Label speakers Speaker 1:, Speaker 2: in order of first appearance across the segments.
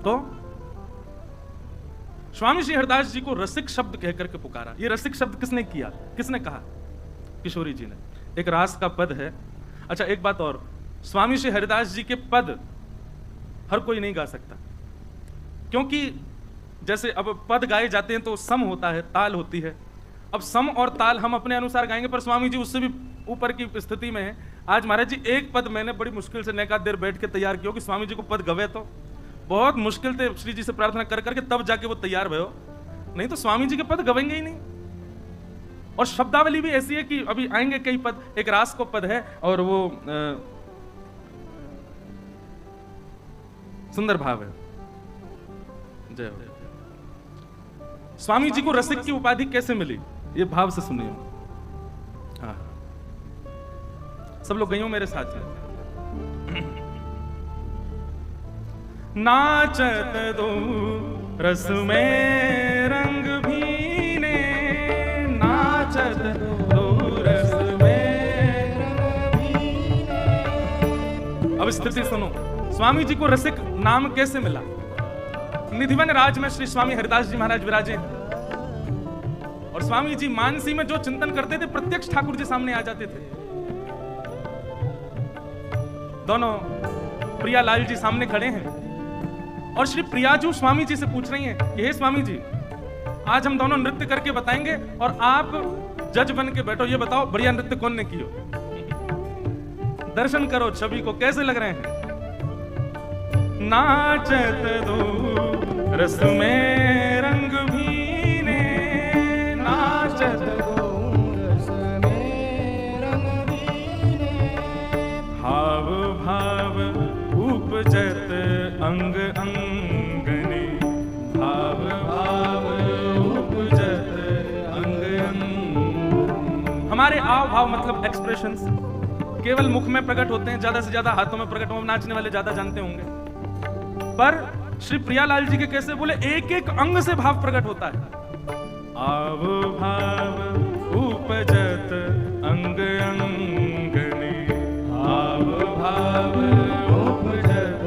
Speaker 1: तो स्वामी श्री हरिदास जी को रसिक शब्द कहकर के पुकारा। ये रसिक शब्द किसने किया, किसने कहा? किशोरी जी ने। एक रास का पद है। अच्छा एक बात और, स्वामी श्री हरिदास जी के पद हर कोई नहीं गा सकता, क्योंकि जैसे अब पद गाए जाते हैं तो सम होता है, ताल होती है। अब सम और ताल हम अपने अनुसार गाएंगे, पर स्वामी जी उससे भी ऊपर की स्थिति में है। आज महाराज जी एक पद मैंने बड़ी मुश्किल से नेका देर बैठ के तैयार किया कि स्वामी जी को पद गवे, तो बहुत मुश्किल से श्री जी से प्रार्थना कर करके तब जाके वो तैयार भयो, नहीं तो स्वामी जी के पद गवेंगे ही नहीं। और शब्दावली भी ऐसी है कि अभी आएंगे कई पद। एक रास को पद है और वो सुंदर भाव है। जय हो। स्वामी जी को रसिक की उपाधि कैसे मिली, ये भाव से सुनिए। हाँ सब लोग गई हो मेरे साथ में। नाचत दो रस में रंग भीने, नाचत दो रस में रंग भीने। अब स्थिति सुनो, स्वामी जी को रसिक नाम कैसे मिला? निधिवन राज में श्री स्वामी हरिदास जी महाराज विराजे और स्वामी जी मानसी में जो चिंतन करते थे प्रत्यक्ष ठाकुर जी सामने आ जाते थे। दोनों प्रियालाल जी सामने खड़े हैं और श्री प्रियाजू स्वामी जी से पूछ रही हैं कि हे स्वामी जी, आज हम दोनों नृत्य करके बताएंगे और आप जज बन के बैठो, ये बताओ बढ़िया नृत्य कौन ने किया। दर्शन करो छवि को, कैसे लग रहे हैं। नाचत दो रस में रंग भीने, नाचत दो रस में रंग भीने। भाव भाव उपजत अंग अंगने, भाव भाव उपजत अंग अंगने। हमारे आव भाव मतलब एक्सप्रेशंस केवल मुख में प्रकट होते हैं, ज्यादा से ज्यादा हाथों में प्रकट हो, नाचने वाले ज्यादा जानते होंगे। पर श्री प्रियालाल जी के कैसे बोले, एक एक अंग से भाव प्रकट होता है। आव भाव उपजत अंग अंगने, आव भाव उपजत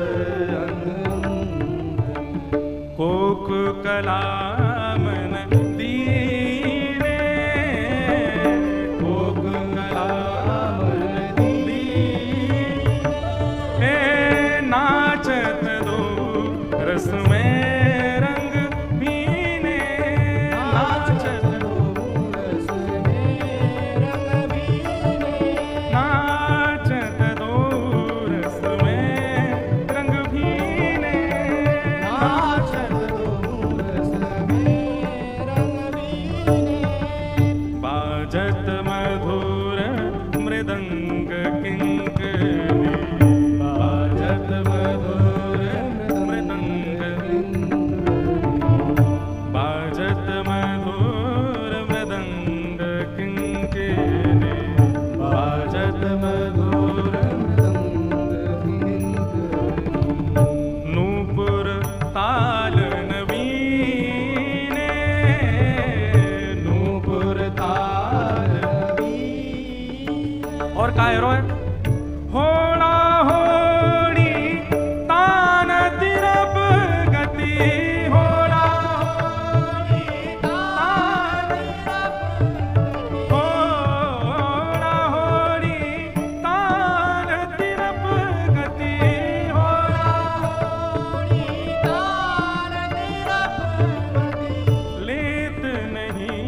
Speaker 1: अंग अंगने। कोक कलामन दीने, कोक कलामन दीने। नाचत रस में रंग भीने, नाचत दो रस में रंग भीने, नाचत दो रस में रंग भीने, नाचत दो रस में रंग भीने। बाजत मधुर मृदंग किंकरी, बाजत मधुर होड़ा होड़ी तान तिरप गति, होड़ा होड़ी तान तिरप, होड़ा होड़ी तान तिरप गति, होड़ा होड़ी तान तिरप गति। लेत नहीं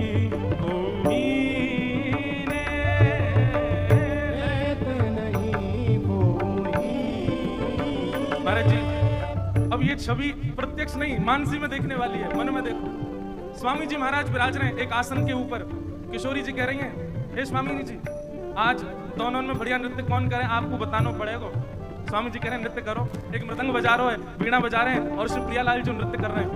Speaker 1: कोई अब ये छवि प्रत्यक्ष नहीं मानसी में देखने वाली है, मन में देखो। स्वामी जी महाराज विराज रहे हैं एक आसन के ऊपर। किशोरी जी कह रही हैं, हे स्वामी जी आज दोनों में बढ़िया नृत्य कौन करे, आपको बताना पड़ेगा। स्वामी जी कह रहे हैं नृत्य करो। एक मृदंग बजा रहे हैं, वीणा बजा रहे हैं और श्री प्रियालाल जी नृत्य कर रहे हैं।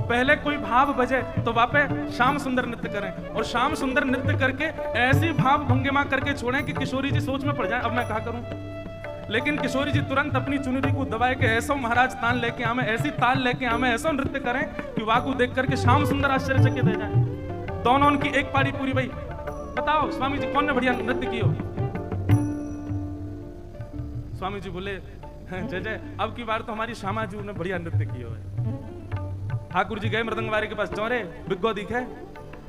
Speaker 1: पहले कोई भाव बजे तो वापे श्याम सुंदर नृत्य करें और श्याम सुंदर नृत्य करके ऐसी भाव भंगिमा करके छोड़ें कि किशोरी जी सोच में पड़ जाए अब मैं क्या करूं। लेकिन किशोरी जी तुरंत अपनी चुनरी को दबाए के ऐसा महाराज ताल लेके आवे, ऐसी ताल लेके आवे, ऐसा नृत्य करें कि वाकू देख करके श्याम सुंदर आश्चर्यचकित हो जाए। दोनों उनकी एक पारी पूरी। भाई बताओ स्वामी जी कौन ने बढ़िया नृत्य किया? स्वामी जी बोले जय जय। अब की बार तो हमारी श्यामा जी ने बढ़िया नृत्य किया है। ठाकुर जी गए मृदंगवारी के पास, चौरे बिग्गो दिखे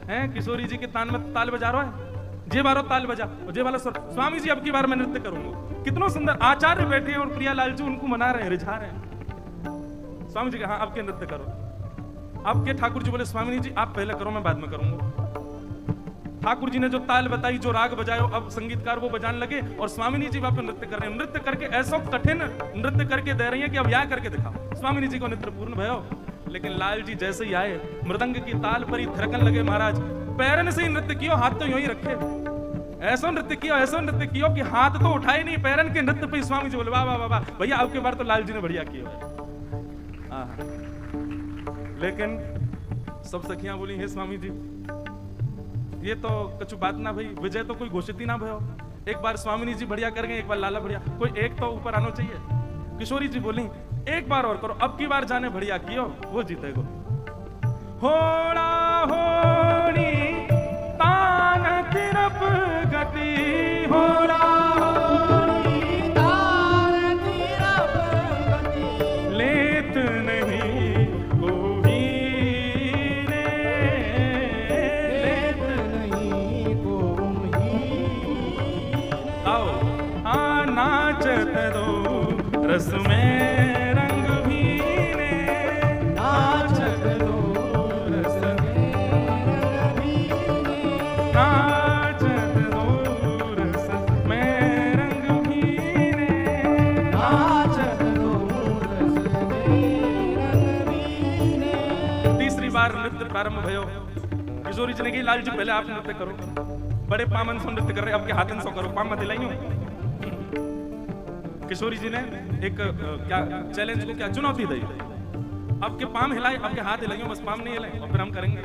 Speaker 1: हैं, किशोरी जी के तान में ताल बजा रहा है, जे बारो ताल बजा और जे वाला स्वर। स्वामी जी अब की बार मैं नृत्य करूंगा। कितना सुंदर आचार्य बैठे हैं और प्रियालाल जी उनको मना रहे हैं, रिझा रहे हैं। स्वामी जी हाँ आपके नृत्य करो। आपके ठाकुर जी बोले स्वामी जी आप पहले करो, मैं बाद में करूंगा। ठाकुर जी ने जो ताल बताई, जो राग बजायो, अब संगीतकार वो बजाने लगे और स्वामिनी जी वहां पे नृत्य कर रहे हैं। नृत्य करके ऐसा कठिन नृत्य करके दे रही है कि अब यह करके दिखाओ। स्वामिनी जी को नृत्य पूर्ण भयो, लेकिन लाल जी जैसे ही आए मृदंग की ताल पर ही थिरकन लगे। महाराज पैरन से ही नृत्य कियो, हाथ तो यूं ही रखे। ऐसा नृत्य किया, ऐसा नृत्य किया कि हाथ तो उठाए नहीं, पैरन के नृत्य पे स्वामी जी बोले वाह वाह वाह भैया आपके बार तो लाल जी ने बढ़िया किया है। लेकिन सब सखियां बोली हे स्वामी जी ये तो कछु बात ना भाई, विजय तो कोई घोषित ही ना भयो। एक बार स्वामिनी जी बढ़िया कर गए, एक बार लाला बढ़िया, कोई एक तो ऊपर आना चाहिए। किशोरी जी बोली एक बार और करो, अब की बार जाने बढ़िया कियो वो जीतेगो। होड़ा होड़ी तान तिरप गति, होड़ा होड़ी तान तिरप गति, लेत नहीं कोई रे, लेत नहीं कोई। आओ आ नाचत दो रस में रंग भीने, नाचत दो रस में रंग भीने, नाचत दो रस में रंग भीने, नाचत दो रस में रंग भीने। तीसरी बार नृत्य प्रारंभ भयो। किशोरी जी ने कही लाल जी पहले आप नृत्य करो, बड़े पामन से नृत्य कर रहे, आपके हाथन सो करो, पाम मत हिलाइयो। किशोरी जी ने एक क्या चैलेंज को क्या चुनौती दी, आपके पाम हिलाए, आपके हाथ हिलाइयो, बस पाम नहीं हिलाए और फिर हम करेंगे।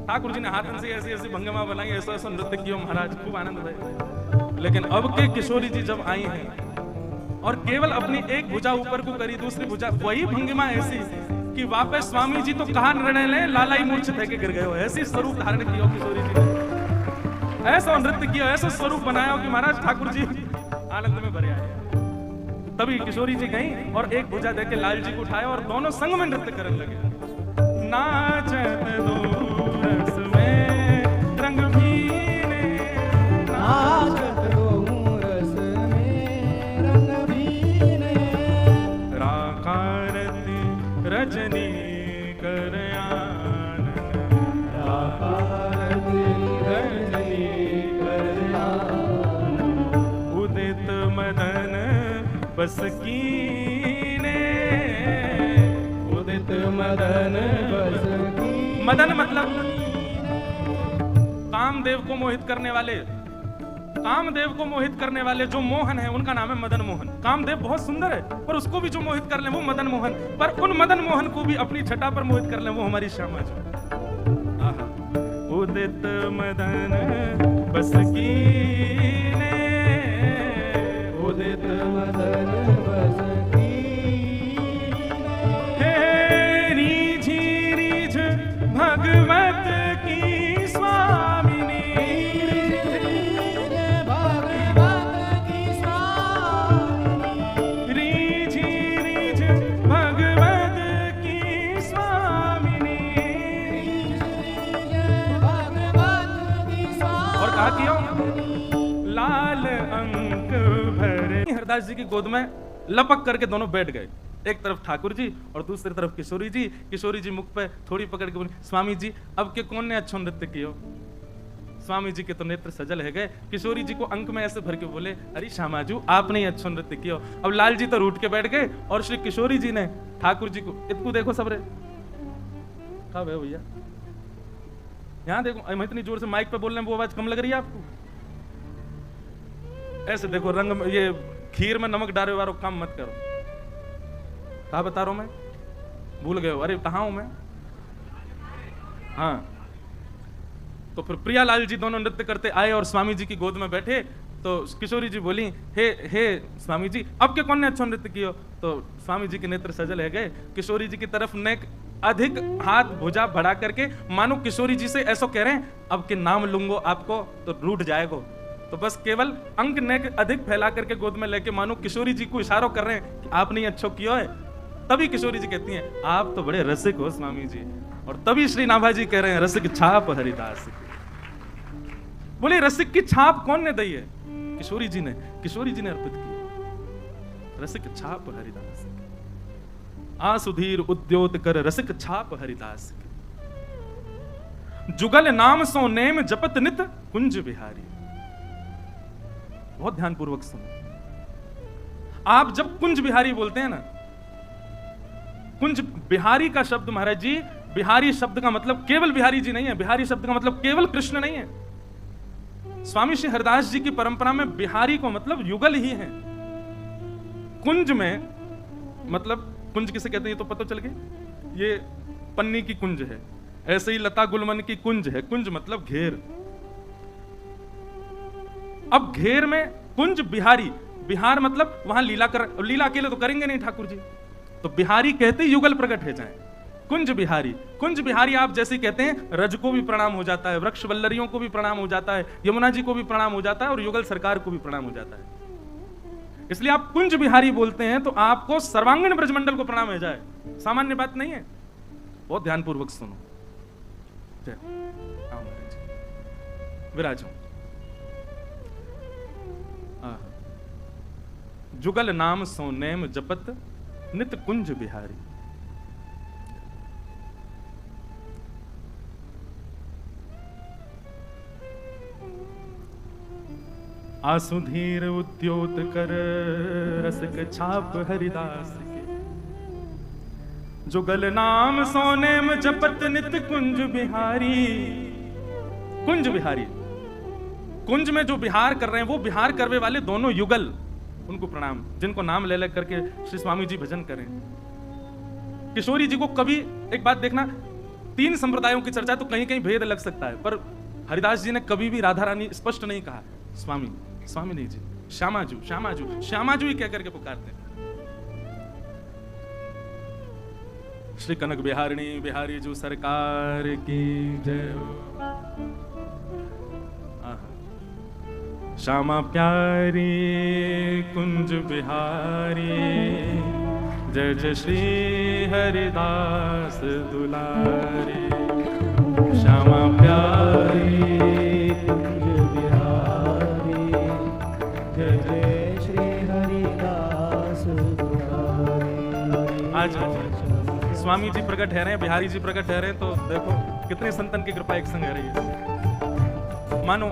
Speaker 1: ठाकुर जी ने हाथन से ऐसी ऐसी भंगिमा बनाई, ऐसा ऐसा नृत्य किया, महाराज खूब आनंद भाई। लेकिन अब के किशोरी जी जब आई हैं और केवल अपनी एक भुजा ऊपर को करी, दूसरी भुजा वही भंगिमा ऐसी कि वापस स्वामी जी तो कहा निर्णय ले, लाला ही मूर्छित है के गिर गए हो। ऐसी स्वरूप धारण किया किशोरी जी ने, ऐसा नृत्य किया, ऐसा स्वरूप बनाया कि महाराज ठाकुर जी आनंद में भरे आए। तभी किशोरी जी गई और एक भुजा देके लाल जी को उठाया और दोनों संग में नृत्य करने लगे। नाचत दो रस में रंग भीने, नाचत दो रस में रंग भीने, राकारती रजनी कर आनन, राकारती रजनी कर आनन, उदित मदन बस कीने, उदित मदन बस कीने। मदन मतलब कामदेव को मोहित करने वाले, कामदेव को मोहित करने वाले जो मोहन है उनका नाम है मदन मोहन। कामदेव बहुत सुंदर है पर उसको भी जो मोहित कर ले वो मदन मोहन, पर उन मदन मोहन को भी अपनी छटा पर मोहित कर ले वो हमारी श्यामा जी। उदित मदन बस कीने, उदित मदन बस कीने, हे रीझी रीझ भगवत की स्वामिनी, भगवत की स्वामिनी, रीझी रीझ भगवत की स्वामिनी, भगवत की स्वामिनी। और कहा क्यों लाल अंक भरे। हरदास जी की गोद में लपक करके दोनों बैठ गए, एक तरफ ठाकुर जी और दूसरी तरफ किशोरी जी। किशोरी जी मुख पे थोड़ी पकड़ के बोली स्वामी जी अब के कौन ने अच्छा नृत्य किया। स्वामी जी के तो नेत्र सजल है गए। किशोरी जी को अंक में ऐसे भर के बोले अरे श्यामाजू आपने ही अच्छा नृत्य किया। अब लाल जी तो रूठ के बैठ गए और श्री किशोरी जी ने ठाकुर जी को इतकू देखो सबरे कहा भैया यहाँ देखो, मैं इतनी जोर से माइक पे बोल रहे हैं वो आवाज कम लग रही है आपको। ऐसे देखो रंग में ये खीर में नमक डाले वालों काम मत करो। कहा बता रहा हूं मैं, भूल गए हो। अरे कहाँ हूं मैं। हाँ तो फिर प्रियालाल जी दोनों नृत्य करते आए और स्वामी जी की गोद में बैठे। तो किशोरी जी बोली हे स्वामी जी अब के कौन ने अच्छा नृत्य किया। तो स्वामी जी के नेत्र सजल है गए। किशोरी जी की तरफ नेक अधिक हाथ भुजा बढ़ा करके मानो किशोरी जी से ऐसा कह रहे हैं अब के नाम लूंगो आपको तो रूठ जाएगो। तो तो बस केवल अंक नेक अधिक फैला करके गोद में लेके मानो किशोरी जी को इशारों कर रहे हैं कि आपने ये अच्छो किया है। तभी किशोरी जी कहती हैं आप तो बड़े रसिक हो स्वामी जी। और तभी श्री नाभा जी कह रहे हैं रसिक छाप हरिदास की। बोले रसिक की छाप कौन ने दी है? किशोरी जी ने अर्पित की। रसिक छाप हरिदास की। आसुधीर उद्योत कर रसिक छाप हरिदास की। जुगल नाम सो नेम जपत नित कुंज बिहारी। बहुत ध्यानपूर्वक सुनो। आप जब कुंज बिहारी बोलते हैं ना, कुंज बिहारी का शब्द महाराज जी, बिहारी शब्द का मतलब केवल बिहारी जी नहीं है। बिहारी शब्द का मतलब केवल कृष्ण नहीं है। स्वामी श्री हरिदास जी की परंपरा में बिहारी को मतलब युगल ही है। कुंज में मतलब कुंज किसे कहते हैं ये तो पता चल गया, ये पन्नी की कुंज है। ऐसे ही लता गुलमन की कुंज है। कुंज मतलब घेर। अब घेर में कुंज बिहारी, बिहार मतलब वहां लीला अकेले तो करेंगे नहीं ठाकुर जी, तो बिहारी कहते युगल प्रकट है जाए। कुंज बिहारी आप जैसे कहते हैं रज को भी प्रणाम हो जाता है, वृक्ष वल्लरियों को भी प्रणाम हो जाता है, यमुना जी को भी प्रणाम हो जाता है और युगल सरकार को भी प्रणाम हो जाता है। इसलिए आप कुंज बिहारी बोलते हैं तो आपको सर्वांगीण ब्रजमंडल को प्रणाम हो जाए, सामान्य बात नहीं है। बहुत ध्यानपूर्वक सुनो। विराजो। जुगल नाम सो नेम जपत नित कुंज बिहारी। आसुधीर उद्योत कर रसिक छाप हरिदास के। जुगल नाम सो नेम जपत नित कुंज बिहारी। कुंज बिहारी, कुंज में जो बिहार कर रहे हैं वो बिहार करने वाले दोनों युगल, उनको प्रणाम, जिनको नाम ले करके श्री स्वामी जी भजन करें। किशोरी जी को कभी एक बात देखना, 3 संप्रदायों की चर्चा तो कहीं कहीं भेद लग सकता है, पर हरिदास जी ने कभी भी राधा रानी स्पष्ट नहीं कहा स्वामी, स्वामी नहीं जी, श्यामाजू श्यामाजू श्यामाजू ही कह करके पुकारते हैं। श्री कनक बिहारिणी बिहारी जू सरकार की जय। श्यामा प्यारी कुंज बिहारी, जय जय श्री हरिदास दुलारी। श्यामा प्यारी कुंज बिहारी, जय जय श्री हरिदास दुलारी। आज स्वामी जी प्रकट ठहरे हैं, बिहारी जी प्रकट ठहरे हैं, तो देखो कितने संतन की कृपा एक संग है रही है। मानो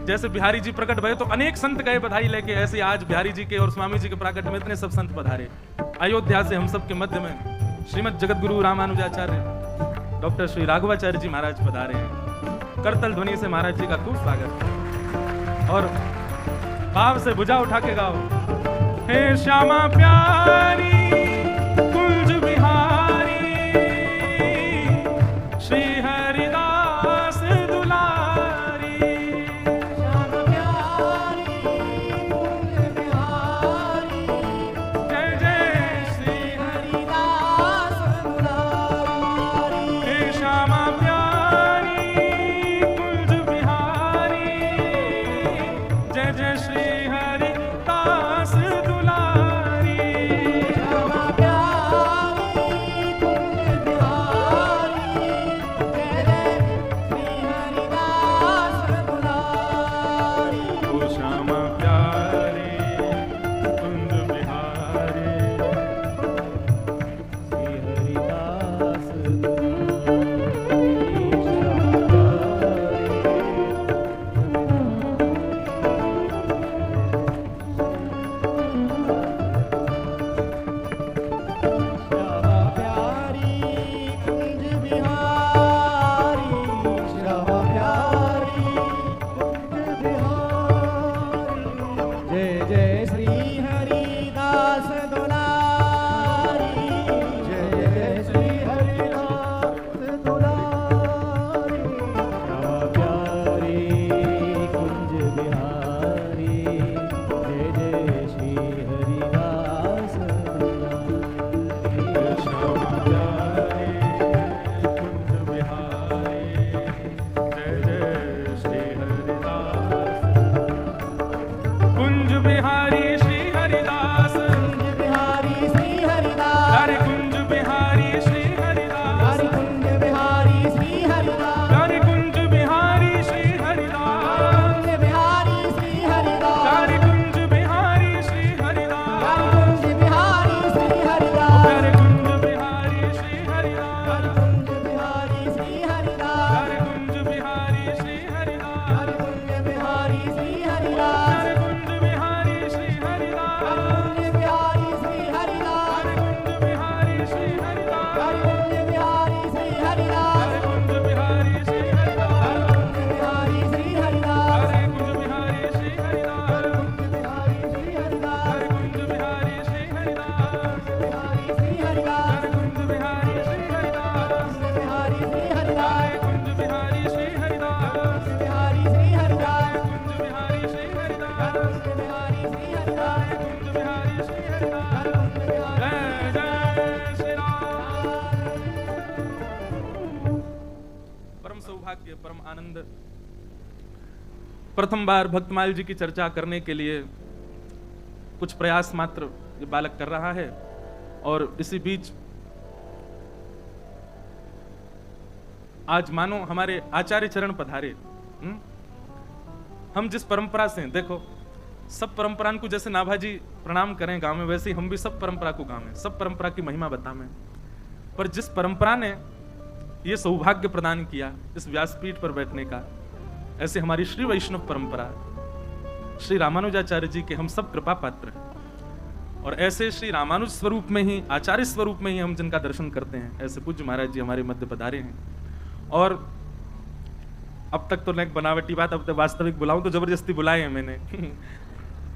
Speaker 1: जैसे बिहारी जी प्रकट भये तो अनेक संत गए बधाई लेके, ऐसे आज बिहारी जी के और स्वामी जी के प्रकट में इतने सब संत पधारे। अयोध्या से हम सब के मध्य में श्रीमद जगत गुरु रामानुजाचार्य डॉक्टर श्री राघवाचार्य जी महाराज पधारे हैं। करतल ध्वनि से महाराज जी का खूब स्वागत और भाव से भुजा उठा के गाओ। हे श्यामा प्यारी कुंज बिहारी, श्री हरिदास दुलारी। श्यामा प्यारी कुंज बिहारी, जय जय श्री हरिदास दुलारी। हे श्यामा प्यारी कुंज बिहारी, जय जय श्री हरिदास दुलारी। परम आनंद। प्रथम बार भक्तमाल जी की चर्चा करने के लिए कुछ प्रयास मात्र ये बालक कर रहा है, और इसी बीच आज मानो हमारे आचार्य चरण पधारे। हम जिस परंपरा से, देखो सब परंपरा को जैसे नाभाजी प्रणाम करें गांव में, वैसे ही हम भी सब परंपरा को गांव में, सब परंपरा की महिमा बतावें। पर जिस परंपरा ने ये सौभाग्य प्रदान किया इस व्यासपीठ पर बैठने का, ऐसे हमारी श्री वैष्णव परंपरा, श्री रामानुजाचार्य जी के हम सब कृपा पात्र हैं। और ऐसे श्री रामानुज स्वरूप में ही, आचार्य स्वरूप में ही हम जिनका दर्शन करते हैं, ऐसे पूज्य महाराज जी हमारे मध्य पधारे हैं। और अब तक तो एक बनावटी बात, अब तो वास्तविक बुलाऊं तो जबरदस्ती बुलाए हैं मैंने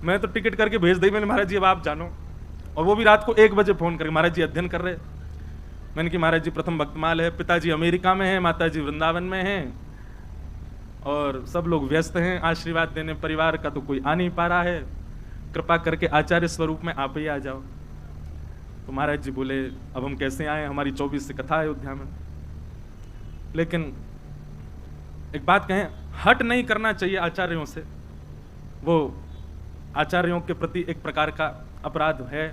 Speaker 1: मैं तो टिकट करके भेज दी मैंने, महाराज जी अब आप जानो। और वो भी रात को 1 बजे फोन करके, महाराज जी अध्ययन कर रहे। मैंने कि महाराज जी प्रथम भक्तमाल है, पिताजी अमेरिका में है, माताजी वृंदावन में हैं, और सब लोग व्यस्त हैं, आशीर्वाद देने परिवार का तो कोई आ नहीं पा रहा है, कृपा करके आचार्य स्वरूप में आप ही आ जाओ। तो महाराज जी बोले अब हम कैसे आए, हमारी 24 से कथा अयोध्या में। लेकिन एक बात कहें, हट नहीं करना चाहिए आचार्यों से, वो आचार्यों के प्रति एक प्रकार का अपराध है।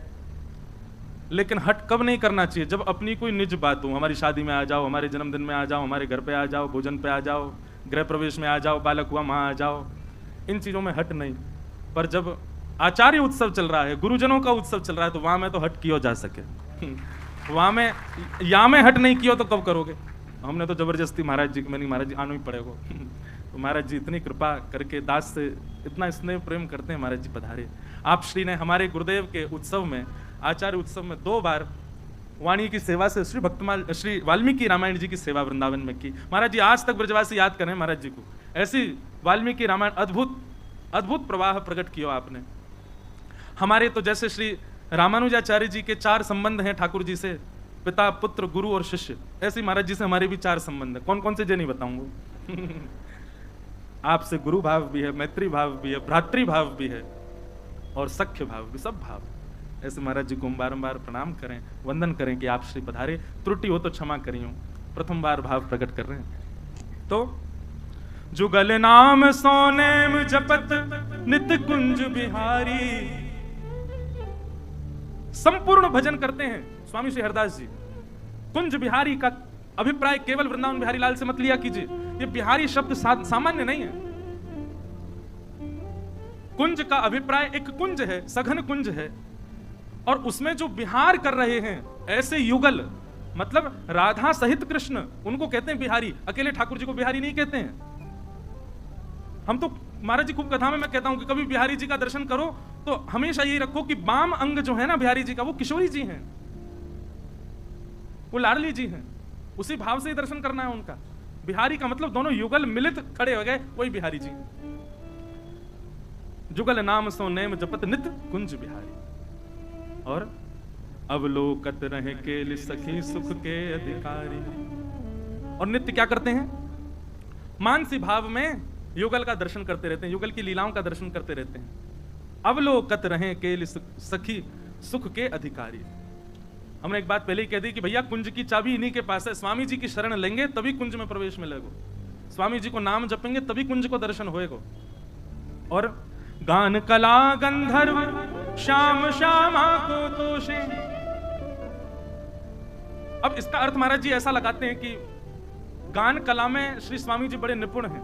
Speaker 1: लेकिन हट कब नहीं करना चाहिए, जब अपनी कोई निज बात हो, हमारी शादी में आ जाओ, हमारे जन्मदिन में आ जाओ, हमारे घर पे आ जाओ, भोजन पे आ जाओ, गृह प्रवेश में आ जाओ, बालक हुआ वहां आ जाओ, इन चीजों में हट नहीं। पर जब आचार्य उत्सव चल रहा है, गुरुजनों का उत्सव चल रहा है, तो वहां में तो हट किया जा सके वहां में या में हट नहीं किया तो कब करोगे। हमने तो जबरदस्ती महाराज जी, मैंने महाराज जी आना ही पड़ेगा तो महाराज जी इतनी कृपा करके दास से इतना स्नेह प्रेम करते हैं, महाराज जी पधारे। आप श्री ने हमारे गुरुदेव के उत्सव में, आचार्य उत्सव में 2 बार वाणी की सेवा से श्री वाल्मीकि रामायण जी की सेवा वृंदावन में की। महाराज जी आज तक ब्रजवासी याद करें महाराज जी को, ऐसी वाल्मीकि रामायण अद्भुत अद्भुत प्रवाह प्रकट किया आपने। हमारे तो जैसे श्री रामानुजाचार्य जी के 4 संबंध हैं ठाकुर जी से, पिता पुत्र गुरु और शिष्य, ऐसे महाराज जी से हमारे भी 4 संबंध है। कौन कौन से जे नहीं बताऊंगा आपसे गुरु भाव भी है, मैत्री भाव भी है, भ्रातृ भाव भी है, और सख्य भाव भी, सब भाव। ऐसे महाराज जी को हम बारंबार प्रणाम करें, वंदन करें कि आप श्री पधारे, त्रुटि हो तो क्षमा करियो, प्रथम बार भाव प्रकट कर रहे हैं। तो जुगल नाम सोनेम जपत नित कुंज बिहारी, संपूर्ण भजन करते हैं स्वामी श्री हरदास जी। कुंज बिहारी का अभिप्राय केवल वृंदावन बिहारी लाल से मत लिया कीजिए, ये बिहारी शब्द सामान्य नहीं है। कुंज का अभिप्राय एक कुंज है, सघन कुंज है, और उसमें जो विहार कर रहे हैं ऐसे युगल, मतलब राधा सहित कृष्ण, उनको कहते हैं बिहारी। अकेले ठाकुर जी को बिहारी नहीं कहते हैं। हम तो महाराज जी खूब कथा में मैं कहता हूं कि कभी बिहारी जी का दर्शन करो तो हमेशा यही रखो कि बाम अंग जो है ना बिहारी जी का, वो किशोरी जी हैं, वो लाडली जी हैं, उसी भाव से ही दर्शन करना है उनका। बिहारी का मतलब दोनों युगल मिलित खड़े हो गए, वही बिहारी जी। जुगल नाम सो नेम जपत नित कुंज बिहारी, और अवलोकत रहे केल सखी सुख के अधिकारी। और नित्य क्या करते हैं, मानसी भाव में युगल का दर्शन करते रहते हैं, युगल की लीलाओं का दर्शन करते रहते हैं। अवलोकत रहे केल सखी सुख के अधिकारी। हमने एक बात पहले ही कह दी कि भैया कुंज की चाबी इन्हीं के पास है, स्वामी जी की शरण लेंगे तभी कुंज में प्रवेश मिलेगा, स्वामी जी को नाम जपेंगे तभी कुंज को दर्शन होएगा। और गान कला गंधर्व श्याम श्यामा को तोषे। अब इसका अर्थ महाराज जी ऐसा लगाते हैं कि गान कला में श्री स्वामी जी बड़े निपुण हैं,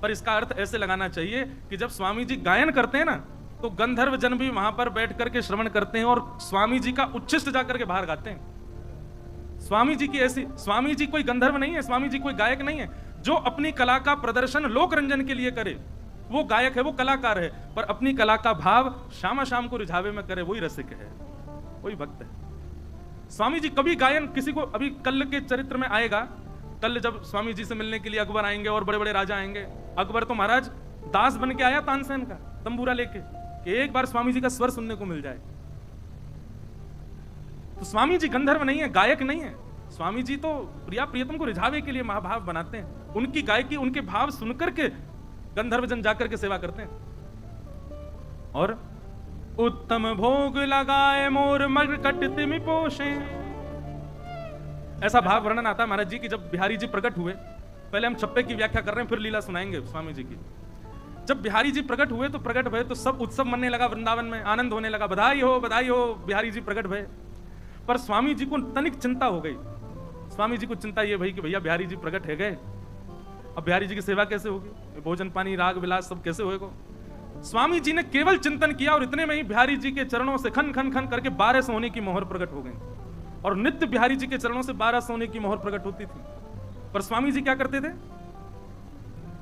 Speaker 1: पर इसका अर्थ ऐसे लगाना चाहिए कि जब स्वामी जी गायन करते हैं ना, तो गंधर्व जन भी वहां पर बैठ करके श्रवण करते हैं और स्वामी जी का उच्छिष्ट जाकर के बाहर गाते हैं। स्वामी जी की ऐसी, स्वामी जी कोई गंधर्व नहीं है, स्वामी जी कोई गायक नहीं है। जो अपनी कला का प्रदर्शन लोक रंजन के लिए करे वो गायक है, वो कलाकार है, पर अपनी कला का भाव श्यामा श्याम को रिझावे में करे वही रसिक है, वही भक्त है। स्वामी जी कभी गायन किसी को, अभी कल के चरित्र में आएगा, कल जब स्वामी जी से मिलने के लिए अकबर आएंगे और बड़े बड़े राजा आएंगे, अकबर तो महाराज दास बन के आया तानसेन का तंबूरा लेके कि एक बार स्वामी जी का स्वर सुनने को मिल जाए। तो स्वामी जी गंधर्व नहीं है, गायक नहीं है। स्वामी जी तो प्रिया प्रियतम को रिझावे के लिए महाभाव बनाते हैं, उनकी गायकी, उनके भाव सुनकर के गंधर्व जन जाकर के सेवा करते हैं। और उत्तम भोग लगाए मोर मरकट तिमि पोषे, ऐसा भाव वर्णन आता है महाराज जी की जब बिहारी जी प्रकट हुए। पहले हम छप्पे की व्याख्या कर रहे हैं, फिर लीला सुनाएंगे स्वामी जी की। जब बिहारी जी प्रकट हुए तो सब उत्सव मनने लगा, वृंदावन में आनंद होने लगा, बधाई हो बिहारी जी प्रकट भय। पर स्वामी जी को तनिक चिंता हो गई। स्वामी जी को चिंता ये भाई कि भैया बिहारी जी प्रकट है गए, अब बिहारी जी की सेवा कैसे होगी, भोजन पानी राग विलास सब कैसे होएगा। स्वामी जी ने केवल चिंतन किया और इतने में ही बिहारी जी के चरणों से खन खन खन करके 12 सोने की मोहर प्रकट हो गई। और नित्य बिहारी जी के चरणों से 12 सोने की मोहर प्रकट होती थी। पर स्वामी जी क्या करते थे,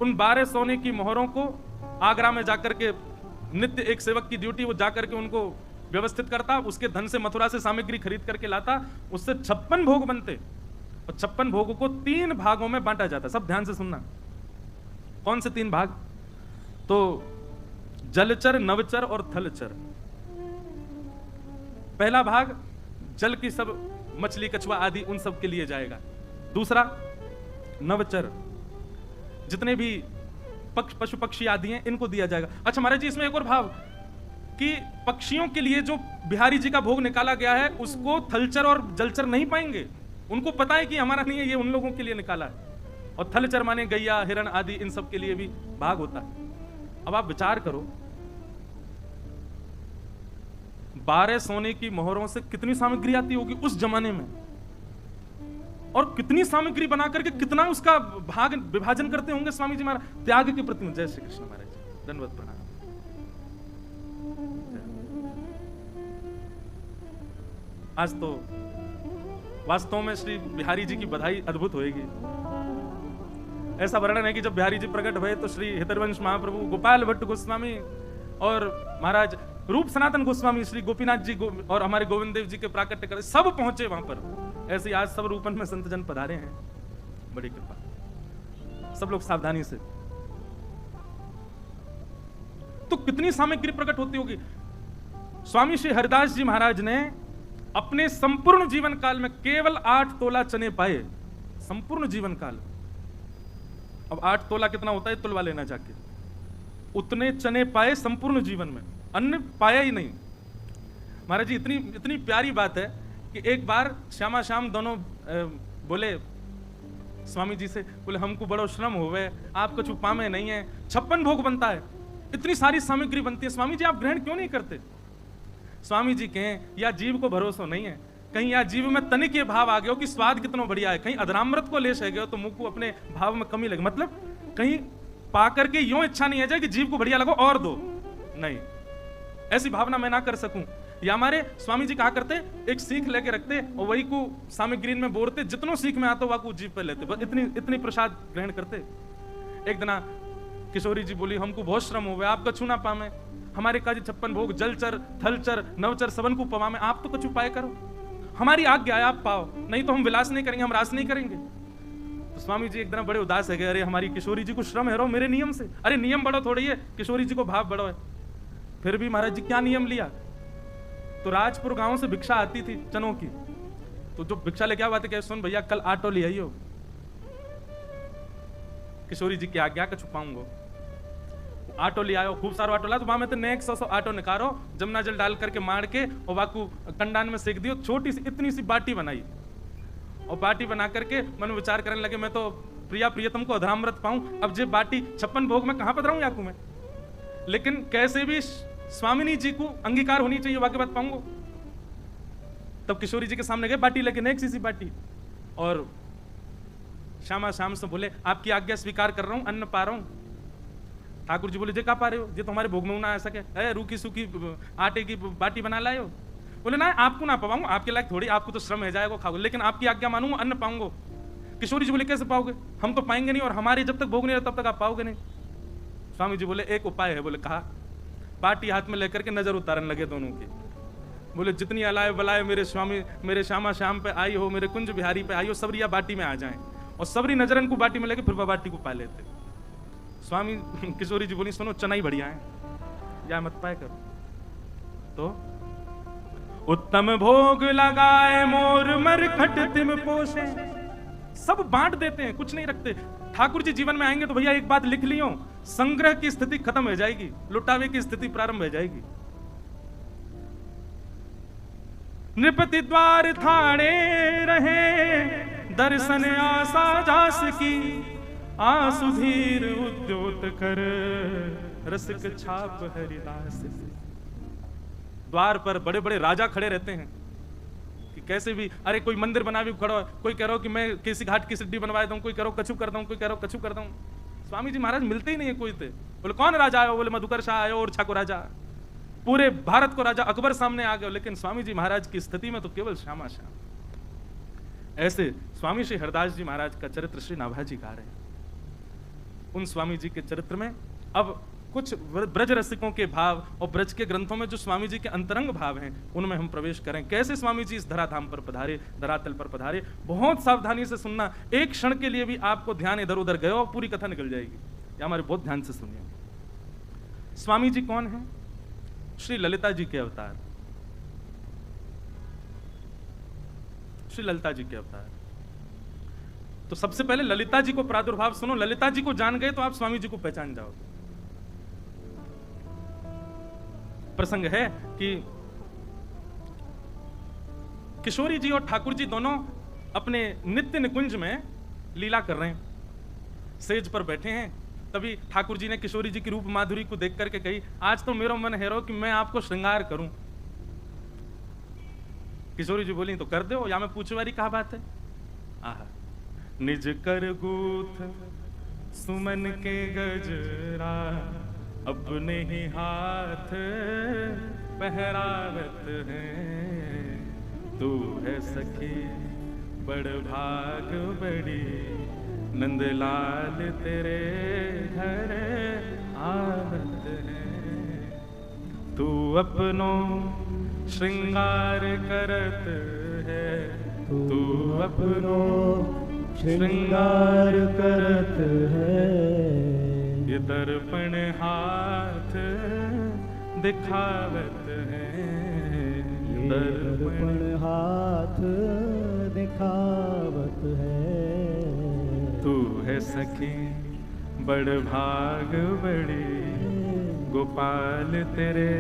Speaker 1: उन 12 सोने की मोहरों को आगरा में जाकर के, नित्य एक सेवक की ड्यूटी, वो जाकर के उनको व्यवस्थित करता, उसके धन से मथुरा से सामग्री खरीद करके लाता, उससे 56 भोग बनते और 56 भोग को 3 भागों में बांटा जाता। सब ध्यान से सुनना, कौन से 3 भाग, तो जलचर, नवचर और थलचर। पहला भाग जल की सब मछली कछुआ आदि उन सब के लिए जाएगा। दूसरा नवचर, जितने भी पशु पक्षी आदि हैं इनको दिया जाएगा। अच्छा महाराज जी इसमें एक और भाव कि पक्षियों के लिए जो बिहारी जी का भोग निकाला गया है उसको थलचर और जलचर नहीं पाएंगे, उनको पता है कि हमारा नहीं है, ये उन लोगों के लिए निकाला है। और थलचर माने गैया, हिरण आदि, इन सब के लिए भी भाग होता है। अब आप विचार करो, 12 सोने की मोहरों से कितनी सामग्री आती होगी उस जमाने में, और कितनी सामग्री बना करके कितना उसका भाग विभाजन करते होंगे स्वामी जी महाराज त्याग के प्रति। जय श्री कृष्ण महाराज जी, दंडवत प्रणाम। आज तो वास्तव में श्री बिहारी जी की बधाई अद्भुत होएगी। ऐसा वर्णन है कि जब बिहारी जी प्रकट हुए तो श्री हितरवंश महाप्रभु, गोपाल भट्ट गोस्वामी और महाराज रूप सनातन गोस्वामी, श्री गोपीनाथ जी और हमारे गोविंद देव जी के प्राकट्य कर सब पहुंचे वहां पर। ऐसे आज सब रूपन में संत जन पधारे हैं, बड़ी कृपा, सब लोग सावधानी से। तो कितनी सामग्री प्रकट होती होगी। स्वामी श्री हरिदास जी महाराज ने अपने संपूर्ण जीवन काल में केवल 8 तोला चने पाए, संपूर्ण जीवन काल। अब 8 तोला कितना होता है तुलवा लेना जाके, उतने चने पाए संपूर्ण जीवन में, अन्न पाया ही नहीं। महाराज जी इतनी प्यारी बात है कि एक बार श्यामा श्याम दोनों बोले स्वामी जी से, बोले हमको बड़ो श्रम होवे, आप कुछ उपामे नहीं है, 56 भोग बनता है, इतनी सारी सामग्री बनती है, स्वामी जी आप ग्रहण क्यों नहीं करते। स्वामी जी कहें या जीव को भरोसा नहीं है, कहीं या जीव में तनिक ये भाव आ गया हो कि स्वाद कितना बढ़िया है, कहीं अधरामृत को ले सह गए हो तो मुंह को अपने भाव में कमी लगे, मतलब कहीं पा करके यूं इच्छा नहीं आ जाए कि जीव को बढ़िया लगो और दो, नहीं, ऐसी भावना मैं ना कर सकूं। या हमारे स्वामी जी कहा करते, एक सीख लेके रखते और वही को सामग्री में बोरते, जितनों सीख में आता वह को जीव पे लेते, बस इतनी प्रसाद ग्रहण करते। एक दिन किशोरी जी बोली हमको बहुत श्रम हो गया, आप कछु ना पामे, हमारे काजी 56 भोग जलचर थलचर नवचर सबन को पवा में, आप तो कछु पाए करो, हमारी आज्ञा है आप पाओ, नहीं तो हम विलास नहीं करेंगे, हम रास नहीं करेंगे। तो स्वामी जी एकदम बड़े उदास है गए, अरे हमारी किशोरी जी को श्रम है रो मेरे नियम से, अरे नियम बड़ो थोड़ी है, किशोरी जी को भाव बड़ो है। फिर भी महाराज जी क्या नियम लिया, तो राजपुर गांव से भिक्षा आती थी चनों की, तो जो भिक्षा लेके आवा थे, सुन भैया कल आटो ले आइयो, किशोरी जी की आज्ञा का छुपाऊंगा, आटो ले आयो, खूब सारा आटो ला, तो वहां में तो नेक 100 आटो निकालो, जमुना जल डाल करके मार के और वाकू कंडान में सेक दियो, छोटी सी इतनी सी बाटी बनाई और बाटी बना करके मन विचार करने लगे मैं तो प्रिया प्रियतम को अधरामृत पाऊं, अब जे बाटी 56 भोग में कहां पधराऊं याकू में, लेकिन कैसे भी स्वामिनी जी को अंगीकार होनी चाहिए, वाकई बात पाऊंगा। तब किशोरी जी के सामने गए बाटी लेके, नेक सी बाटी, और श्यामा श्याम से बोले आपकी आज्ञा स्वीकार कर रहा हूं, अन्न पा रहा हूं। ठाकुर जी बोले जे का पा रहे हो, जे तुम्हारे भोग में ना आ सके, रूखी सूखी आटे की बाटी बना लाए हो। बोले ना आपको ना पाऊंगा, आपके लायक थोड़ी, आपको तो श्रम है जाएगा खाओगे, लेकिन आपकी आज्ञा मानूंगा, अन्न पाऊंगा। किशोरी जी बोले कैसे पाओगे, हम तो पाएंगे नहीं और हमारे जब तक भोग नहीं तब तक आप पाओगे नहीं। स्वामी जी बोले एक उपाय है, बोले कहा, बाटी हाथ में लेकर के नजर उतारने लगे दोनों की, बोले जितनी अलाय बलाय मेरे स्वामी, मेरे श्यामा श्याम पे आई हो, मेरे कुंज बिहारी पे आई हो, सबरिया बाटी में आ जाएं। और सबरी नजरन को बाटी में लेके फिर बाटी को पा लेते। स्वामी किशोरी जी बोली सुनो चनाई बढ़िया है, या मत पाए करो। तो उत्तम भोग लगाए मोर मरखट तिम पोषे, सब बांट देते हैं, कुछ नहीं रखते। ठाकुर जी जीवन में आएंगे तो भैया एक बात लिख लियो, संग्रह की स्थिति खत्म हो जाएगी, लुटावे की स्थिति प्रारंभ हो जाएगी। नृपति द्वार थाड़े रहे, दर्शन आशा जास की, आसुधीर उद्योत कर, रसिक छाप हरिदास। द्वार पर बड़े बड़े राजा खड़े रहते हैं कि कैसे भी, अरे कोई मंदिर बना भी खड़ा, कोई कह रहा हो कि मैं किसी घाट की सिद्धि बनवा दूं, कोई कह रहा हो कछु कर दूं, कोई कह रहा हो कछु कर दूं। स्वामी जी महाराज मिलते ही नहीं है कोई थे। बोले कौन राजा आयो? बोले मधुकर शाह आयो और छाको राजा। पूरे भारत को राजा अकबर सामने आ गए, लेकिन स्वामी जी महाराज की स्थिति में तो केवल श्यामा श्याम। ऐसे स्वामी श्री हरदास जी महाराज का चरित्र श्री नाभा जी गा रहे हैं। उन स्वामी जी के चरित्र में अब कुछ ब्रज रसिकों के भाव और ब्रज के ग्रंथों में जो स्वामी जी के अंतरंग भाव हैं उनमें हम प्रवेश करें। कैसे स्वामी जी इस धराधाम पर पधारे, धरातल पर पधारे, बहुत सावधानी से सुनना। एक क्षण के लिए भी आपको ध्यान इधर उधर गया और पूरी कथा निकल जाएगी। ये हमारे बहुत ध्यान से सुनिए। स्वामी जी कौन है? श्री ललिता जी के अवतार, श्री ललिता जी के अवतार। तो सबसे पहले ललिता जी को प्रादुर्भाव सुनो। ललिता जी को जान गए तो आप स्वामी जी को पहचान जाओगे। प्रसंग है कि किशोरी जी और ठाकुर जी दोनों अपने नित्य निकुंज में लीला कर रहे हैं। सेज पर बैठे हैं, तभी ठाकुर जी ने किशोरी जी की रूप माधुरी को देख करके कही, आज तो मेरा मन है रो कि मैं आपको श्रृंगार करूं। किशोरी जी बोली तो कर दो, या मैं पूछवारी कहा बात है। आहा, निज कर गूथ सुमन के गजरा, अपने ही हाथ पहरावत है। तू है सखी बड़ भाग बड़ी, नंदलाल तेरे घर आवत है। तू अपनो श्रृंगार करत है, तू अपनो श्रृंगार करत है। ये दर्पण हाथ दिखावत है,
Speaker 2: दर्पण हाथ दिखावत है।
Speaker 1: तू है सखी बड़ भाग बड़ी, गोपाल तेरे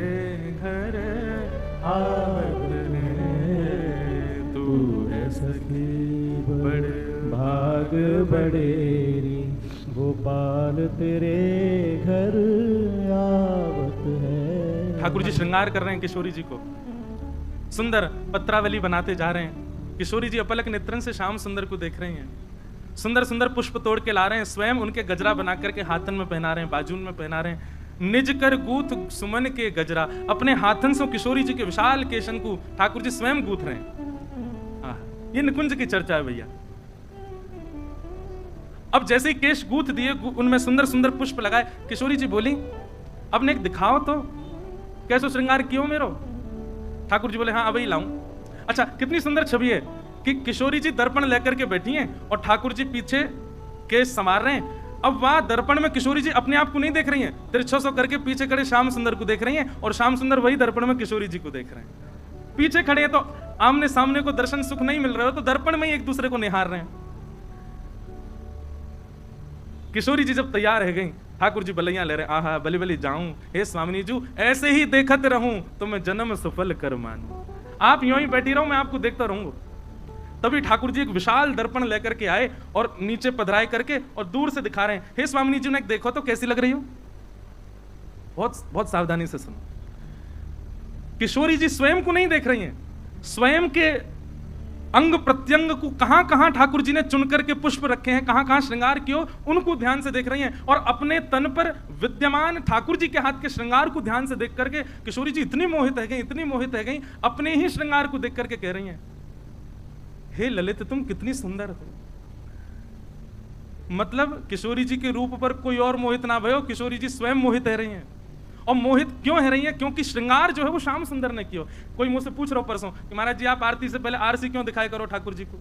Speaker 1: घर आवत है। तू है सखी बड़
Speaker 2: भाग बड़ेरी, गोपाल तेरे घर आवत है।
Speaker 1: ठाकुर जी श्रृंगार कर रहे हैं किशोरी जी को, सुंदर पत्रावली बनाते जा रहे हैं। किशोरी जी अपलक नेत्रन से श्याम सुंदर को देख रही हैं। सुंदर सुंदर पुष्प तोड़ के ला रहे हैं, स्वयं उनके गजरा बना करके हाथन में पहना रहे हैं, बाजून में पहना रहे हैं। निज कर गूथ सुमन के गजरा, अपने हाथन से किशोरी जी के विशाल केशन को ठाकुर जी स्वयं गूथ रहे हैं। ये निकुंज की चर्चा है भैया। अब जैसे ही केश गूथ दिए, उनमें सुंदर सुंदर पुष्प लगाए, किशोरी जी बोली अब ने एक दिखाओ तो, कैसो श्रृंगार कियो मेरो? ठाकुर जी बोले हाँ अब ही लाऊं। अच्छा, कितनी सुंदर छवि है कि किशोरी जी दर्पण लेकर के बैठी हैं और ठाकुर जी पीछे केश संवार रहे हैं। अब वहां दर्पण में किशोरी जी अपने आप को नहीं देख रही हैं, तिरछा सौ करके पीछे खड़े श्याम सुंदर को देख रही हैं, और श्याम सुंदर वही दर्पण में किशोरी जी को देख रहे हैं। पीछे खड़े हैं तो आमने सामने को दर्शन सुख नहीं मिल रहा हो, तो दर्पण में ही एक दूसरे को निहार रहे हैं। किशोरी जी जब तैयार है गई, ठाकुर जी बलैया ले रहे, आहा बली बली जाऊं, हे स्वामिनी जू ऐसे ही देखत रहूं तो मैं जन्म सफल कर मानूं। आप यूं ही बैठी रहो, मैं आपको देखता रहूंगा। तभी ठाकुर जी एक विशाल दर्पण लेकर के आए और नीचे पधराए करके और दूर से दिखा रहे हैं, हे स्वामिनी जी ने देखो तो कैसी लग रही हो। बहुत बहुत सावधानी से सुनो। किशोरी जी स्वयं को नहीं देख रही हैं, स्वयं के अंग प्रत्यंग को कहां कहां ठाकुर जी ने चुन करके पुष्प रखे हैं, कहां कहां श्रृंगार किया, उनको ध्यान से देख रही हैं। और अपने तन पर विद्यमान ठाकुर जी के हाथ के श्रृंगार को ध्यान से देख करके किशोरी जी इतनी मोहित है गई, इतनी मोहित है गई, अपने ही श्रृंगार को देख करके कह रही हैं, हे ललित तुम कितनी सुंदर हो। मतलब किशोरी जी के रूप पर कोई और मोहित ना भयो, किशोरी जी स्वयं मोहित रह रही हैं। और मोहित क्यों है रही है? क्योंकि श्रृंगार जो है वो श्याम सुंदर ने किया। कोई मुझसे पूछ रहा हो परसों कि महाराज जी आप आरती से पहले आरसी क्यों दिखाया करो ठाकुर जी को?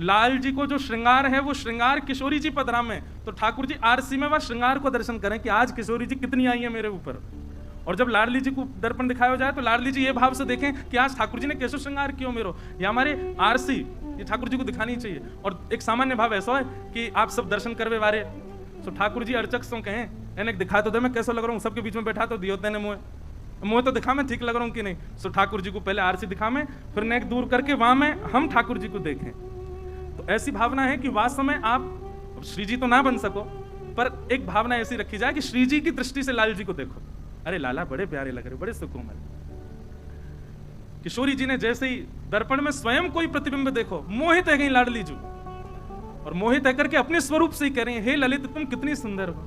Speaker 1: लाल जी को जो श्रृंगार है वो श्रृंगार किशोरी जी पधरा में, तो ठाकुर जी आरसी में वह श्रृंगार को दर्शन करें कि आज किशोरी जी कितनी आई है मेरे ऊपर। और जब लाडली जी को दर्पण दिखाया जाए तो लाडली जी ये भाव से देखें कि आज ठाकुर जी ने कैसे श्रृंगार किया मेरो, या हमारे आरसी ये ठाकुर जी को दिखानी चाहिए। और एक सामान्य भाव ऐसा है कि आप सब दर्शन करवे वारे तो ठाकुर जी अर्चक सो कहें एने दिखा तो दे मैं कैसा लग रहा हूँ, सबके बीच में बैठा तो दियो तेने मुँह तो दिखा मैं ठीक लग रहा हूँ कि नहीं। सो ठाकुर जी को पहले आरसी दिखा में, फिर नेक दूर करके वहां में हम ठाकुर जी को देखें। तो ऐसी भावना है कि वास्तव में आप श्री जी तो ना बन सको, पर एक भावना ऐसी रखी जाए कि श्री जी की दृष्टि से लाल जी को देखो, अरे लाला बड़े प्यारे लग रहे, बड़े सुकोमल। किशोरी जी ने जैसे ही दर्पण में स्वयं कोई प्रतिबिंब देखो, मोहित है गई लाडली जी, और मोहित है करके अपने स्वरूप से ही कह रही है, हे ललित तुम कितनी सुंदर हो।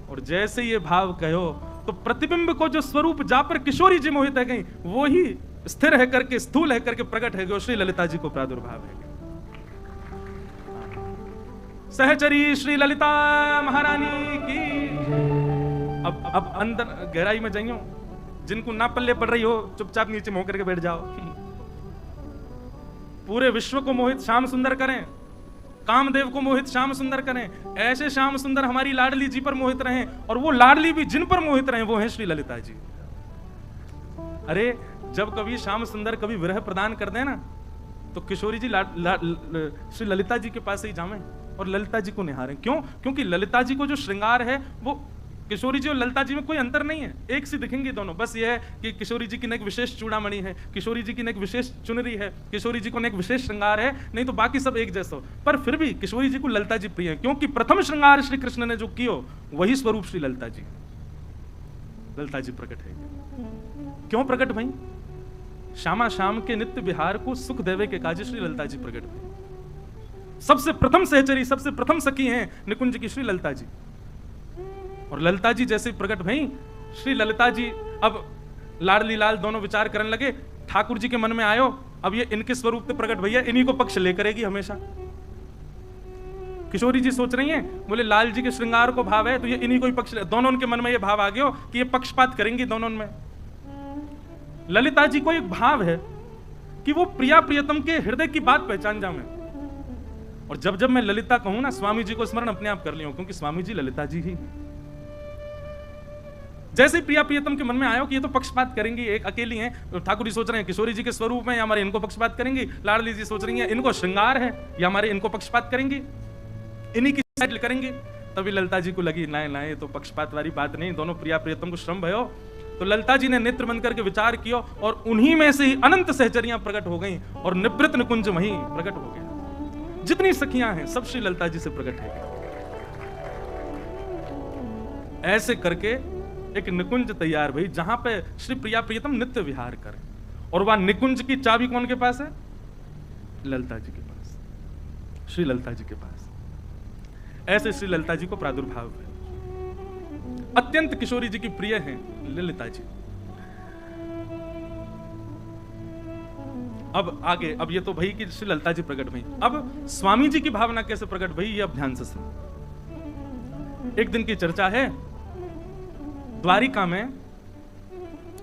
Speaker 1: और जैसे ये भाव कहो तो प्रतिबिंब को जो स्वरूप जा पर किशोरी जी मोहित है गई, वो ही स्थिर है करके स्थूल है करके प्रकट है गयो श्री ललिता जी को प्रादुर्भाव है। सहचरी श्री ललिता महारानी की। अब अंदर गहराई में जाइयो, जिनको ना पल्ले पड़ रही हो चुपचाप नीचे मुंह करके बैठ जाओ। पूरे विश्व को मोहित श्याम सुंदर करें, कामदेव को मोहित श्याम सुंदर करें, ऐसे श्याम सुंदर हमारी लाडली जी पर मोहित रहें, और वो लाडली भी जिन पर मोहित रहें वो है श्री ललिता जी। अरे जब कभी श्याम सुंदर कभी विरह प्रदान कर दे ना, तो किशोरी जी श्री ललिता जी के पास ही जावें और ललिता जी को निहारें। क्यों? क्योंकि ललिता जी को जो श्रृंगार है वो किशोरी जी और ललिता जी में कोई अंतर नहीं है, एक सी दिखेंगी दोनों। बस ये है कि किशोरी जी की नेक विशेष चूड़ामणि है, किशोरी जी की नेक विशेष चुनरी है, किशोरी जी को नेक विशेष श्रृंगार है, नहीं तो बाकी सब एक जैसा हो। पर फिर भी किशोरी जी को ललिता जी प्रिय है, क्योंकि प्रथम श्रृंगार श्री कृष्ण ने जो कियो वही स्वरूप श्री ललिता जी प्रकट है। क्यों प्रकट भई? श्यामा श्याम के नित्य विहार को सुख देवे के काज श्री ललिता जी प्रकट भई। सबसे प्रथम सहचरी, सबसे प्रथम सखी हैं निकुंज की श्री ललिता जी। और ललिता जी जैसे प्रकट भई, श्री ललिता जी अब लाडली लाल दोनों विचार करने लगे, ठाकुर जी के मन में आयो अब ये इनके स्वरूप से प्रकट भैया, इन्हीं को पक्ष ले करेगी हमेशा। किशोरी जी सोच रही हैं, बोले लाल जी के श्रृंगार को भाव है तो ये इन्हीं को ही पक्ष, दोनों उनके मन में ये भाव आ गया कि ये पक्षपात करेंगी दोनों में। ललिता जी को एक भाव है कि वो प्रिया प्रियतम के हृदय की बात पहचान जाऊं मैं। और जब जब मैं ललिता कहूं ना, स्वामी जी को स्मरण अपने आप कर लियो, क्योंकि स्वामी जी ललिता जी ही। जैसे प्रिया प्रियतम के मन में आयो कि ये तो पक्षपात करेंगी, एक अकेली हैं, तो ठाकुर जी सोच रहे हैं किशोरी जी के स्वरूप में या हमारे इनको पक्षपात करेंगी, लाडली जी सोच रही हैं इनको श्रृंगार है या हमारे इनको पक्षपात करेंगी, इन्हीं की साइड करेंगी। तभी ललिता जी को लगी ना ना ये तो पक्षपात वाली बात नहीं, दोनों प्रिया प्रियतम को श्रम भयो। तो ललिता जी ने नेत्र बंद करके विचार किया और उन्हीं में से ही अनंत सहचरियां प्रकट हो गईं और निवृत्त निकुंज वहीं प्रकट हो गया। जितनी सखियां हैं सब श्री ललिता जी से प्रकट है। ऐसे करके एक निकुंज तैयार भाई, जहां पे श्री प्रिया प्रियतम नित्य विहार करें। और वह निकुंज की चाबी कौन के पास है? ललिता जी के पास, श्री ललिता जी के पास। ऐसे श्री ललिता जी को प्रादुर्भाव है। अत्यंत किशोरी जी की प्रिय हैं ललिता जी। अब आगे, अब ये तो भाई कि श्री ललिता जी प्रकट भई, अब स्वामी जी की भावना कैसे प्रकट भई ये अब ध्यान से सुनो। एक दिन की चर्चा है, द्वारिका में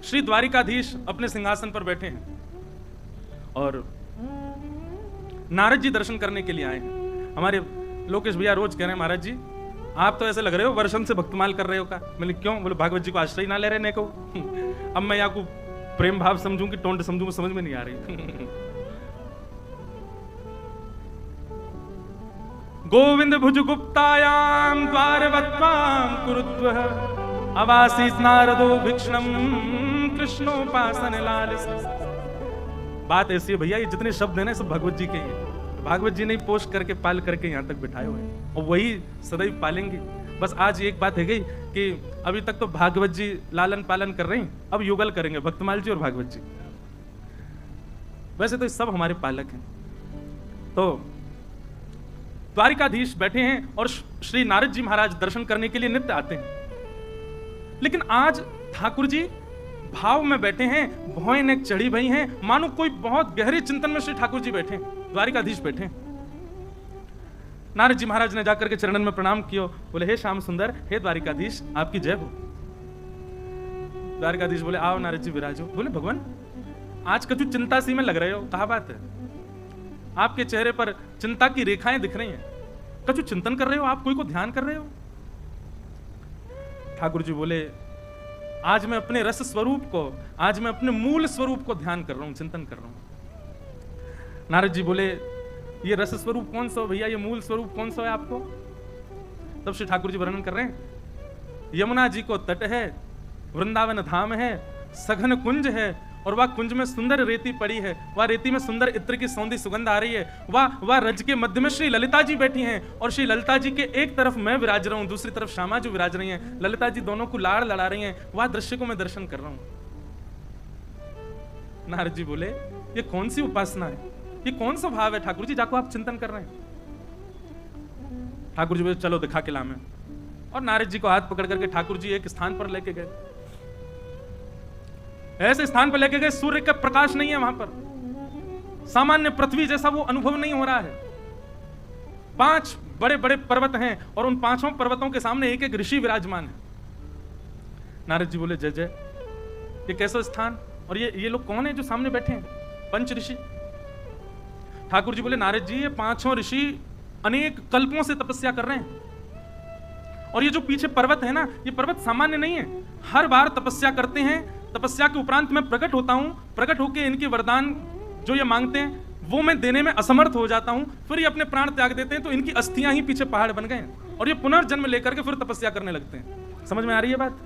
Speaker 1: श्री द्वारिकाधीश अपने सिंहासन पर बैठे हैं और नारद जी दर्शन करने के लिए आए हैं। हमारे लोकेश भैया रोज कह रहे हैं महाराज जी आप तो ऐसे लग रहे हो वर्षन से भक्तमाल कर रहे हो का। मैंने क्यों? बोले भागवत जी को आश्रय ना ले रहे ने को। अब मैं यहाँ को प्रेम भाव समझूं कि टोंट समझूं, समझ में नहीं आ रही। गोविंद भुज गुप्तायाम द्वारवत्वाम कुरुद्वः अवासीत नारदो भिक्षणम कृष्णोपासन लालस। बात ऐसी है भैया, ये जितने शब्द हैं ना सब भगवत जी के हैं। भागवत जी ने पोस्ट करके पाल करके यहाँ तक बिठाए हुए हैं और वही सदैव पालेंगे। बस आज एक बात है गई कि अभी तक तो भागवत जी लालन पालन कर रहे हैं, अब युगल करेंगे भक्तमाल जी और भागवत जी। वैसे तो सब हमारे पालक हैं। तो द्वारिकाधीश बैठे हैं और श्री नारद जी महाराज दर्शन करने के लिए नित्य आते हैं। लेकिन आज ठाकुर जी भाव में बैठे हैं, भौएं नेक चढ़ी भई हैं, मानो कोई बहुत गहरे चिंतन में श्री ठाकुर जी बैठे, द्वारिकाधीश बैठे। नारद जी महाराज ने जाकर के चरणन में प्रणाम किया, बोले हे श्याम सुंदर, हे द्वारिकाधीश, आपकी जय हो। द्वारकाधीश बोले आओ नारद जी विराजो। बोले भगवान आज कछु चिंता सी में लग रहे हो, कहा बात है? आपके चेहरे पर चिंता की रेखाएं दिख रही हैं, कछु चिंतन कर रहे हो आप, कोई को ध्यान कर रहे हो? ठाकुर जी बोले आज मैं अपने रस स्वरूप को, आज मैं अपने मूल स्वरूप को ध्यान कर रहा हूं, चिंतन कर रहा हूं। नारद जी बोले ये रस स्वरूप कौन सा हो भैया, ये मूल स्वरूप कौन सा है आपको? तब श्री ठाकुर जी वर्णन कर रहे हैं, यमुना जी को तट है, वृंदावन धाम है, सघन कुंज है, और वह कुंज में सुंदर रेती पड़ी है, वह रेती में सुंदर इत्र की सौंधी सुगंध आ रही है, वह रज के मध्य में श्री ललिता जी बैठी हैं, और श्री ललिता जी के एक तरफ मैं विराज रहा हूं, दूसरी तरफ श्यामा जी विराज रही हैं, ललिता जी दोनों को लाड़ लड़ा रही हैं, वह दृश्य को मैं दर्शन कर रहा हूं। नारद जी बोले ये कौन सी उपासना है, ये कौन सा भाव है ठाकुर जी जाको आप चिंतन कर रहे हैं? ठाकुर जी बोले चलो दिखा के लामे, और नारद जी को हाथ पकड़ करके ठाकुर जी एक स्थान पर लेके गए, ऐसे स्थान पर लेके गए सूर्य का प्रकाश नहीं है वहां पर, सामान्य पृथ्वी जैसा वो अनुभव नहीं हो रहा है। 5 बड़े बड़े पर्वत हैं और उन 5 पर्वतों के सामने एक एक ऋषि विराजमान है। नारद जी बोले जय जय, ये कैसा स्थान, और ये लोग कौन है जो सामने बैठे हैं? 5 ऋषि। ठाकुर जी बोले नारद जी ये 5 ऋषि अनेक कल्पों से तपस्या कर रहे हैं, और ये जो पीछे पर्वत है ना, ये पर्वत सामान्य नहीं है, हर बार तपस्या करते हैं, तपस्या के उपरांत मैं प्रकट होता हूं, प्रकट होकर इनके वरदान जो ये मांगते हैं वो मैं देने में असमर्थ हो जाता हूं, फिर ये अपने प्राण त्याग देते हैं, तो इनकी अस्थियां ही पीछे पहाड़ बन गए हैं, और ये पुनर्जन्म लेकर के फिर तपस्या करने लगते हैं। समझ में आ रही है बात?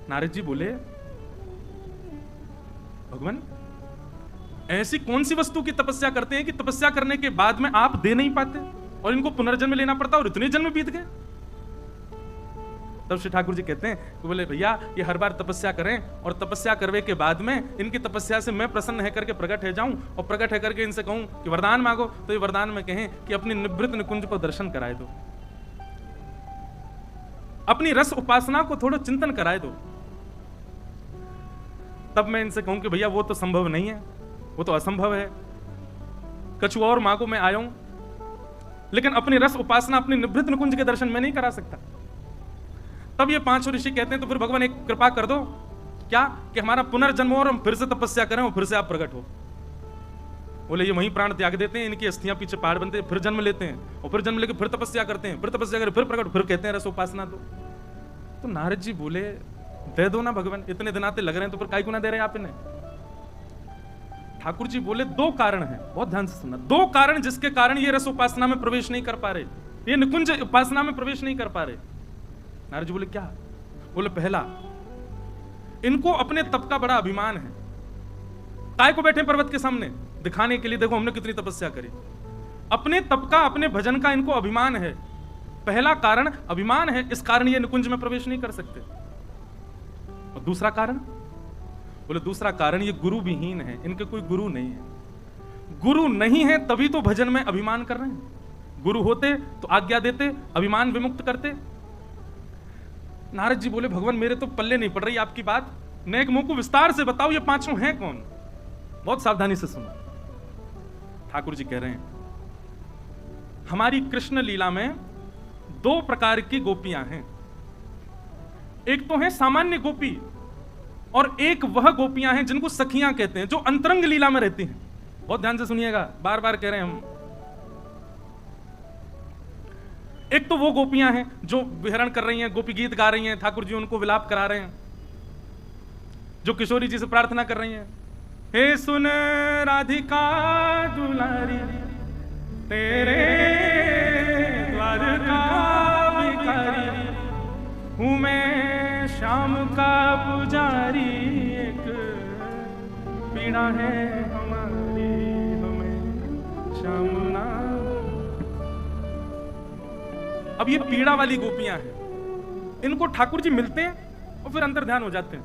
Speaker 1: नारद जी बोले भगवान ऐसी कौन सी वस्तु की तपस्या करते हैं कि तपस्या करने के बाद में आप दे नहीं पाते और इनको पुनर्जन्म लेना पड़ता, और इतने जन्म बीत गए? तब श्री ठाकुर जी कहते हैं कि बोले भैया ये हर बार तपस्या करें, और तपस्या करने के बाद में इनकी तपस्या से मैं प्रसन्न है करके प्रकट है जाऊं, और प्रकट है करके इनसे कहूं कि वरदान मांगो, तो ये वरदान में कहें कि अपनी निवृत्त निकुंज को दर्शन कराए दो, अपनी रस उपासना को थोड़ा चिंतन कराए दो। तब मैं इनसे कहूं कि भैया वो तो संभव नहीं है, वो तो असंभव है, कछु और मांगो मैं आया हूं, लेकिन अपनी रस उपासना, अपनी निवृत्त निकुंज के दर्शन मैं नहीं करा सकता। तब ये 5 ऋषि कहते हैं तो फिर भगवान एक कृपा कर दो, क्या कि हमारा पुनर्जन्म हो और हम फिर से तपस्या करें और फिर से आप प्रकट हो। बोले ये वहीं प्राण त्याग देते हैं, इनकी अस्थियां पीछे पहाड़ बनते हैं, फिर जन्म लेते हैं, और फिर जन्म लेके फिर तपस्या करते हैं, फिर तपस्या करें, फिर प्रकट, फिर कहते हैं रस उपासना दो। तो नारद जी बोले दे दो ना भगवान, इतने दिन आते लग रहे हैं तो फिर काय को ना दे रहे आप इन्हें? ठाकुर जी बोले 2 कारण हैं, बहुत ध्यान से सुनना, 2 कारण जिसके कारण ये रस उपासना में प्रवेश नहीं कर पा रहे, ये निकुंज उपासना में प्रवेश नहीं कर पा रहे। नारद जी बोले क्या? बोले पहला, इनको अपने तप का बड़ा अभिमान है, काय को बैठे पर्वत के सामने दिखाने के लिए, देखो हमने कितनी तपस्या करी, अपने तप का, अपने भजन का इनको अभिमान है। पहला कारण अभिमान है, इस कारण ये निकुंज में प्रवेश नहीं कर सकते। और दूसरा कारण, बोले दूसरा कारण ये गुरु विहीन है, इनके कोई गुरु नहीं है, गुरु नहीं है तभी तो भजन में अभिमान कर रहे हैं, गुरु होते तो आज्ञा देते, अभिमान विमुक्त करते। नारद जी बोले भगवान मेरे तो पल्ले नहीं पड़ रही आपकी बात, नेक मुंह को विस्तार से बताओ ये 5 हैं कौन? बहुत सावधानी से सुनो। ठाकुर जी कह रहे हैं हमारी कृष्ण लीला में 2 प्रकार की गोपियां हैं, एक तो है सामान्य गोपी, और एक वह गोपियां हैं जिनको सखियां कहते हैं, जो अंतरंग लीला में रहती हैं। बहुत ध्यान से सुनिएगा, बार बार कह रहे हैं हम। एक तो वो गोपियां हैं जो विहरण कर रही हैं, गोपी गीत गा रही हैं, ठाकुर जी उनको विलाप करा रहे हैं, जो किशोरी जी से प्रार्थना कर रही हैं, हे सुन राधिका दुलारी तेरे द्वार का भिखारी हूं मैं श्याम का पुजारी, एक पीड़ा है हमारी हमें श्याम ना। अब ये पीड़ा वाली गोपियां हैं, इनको ठाकुर जी मिलते हैं और फिर अंतर ध्यान हो जाते हैं,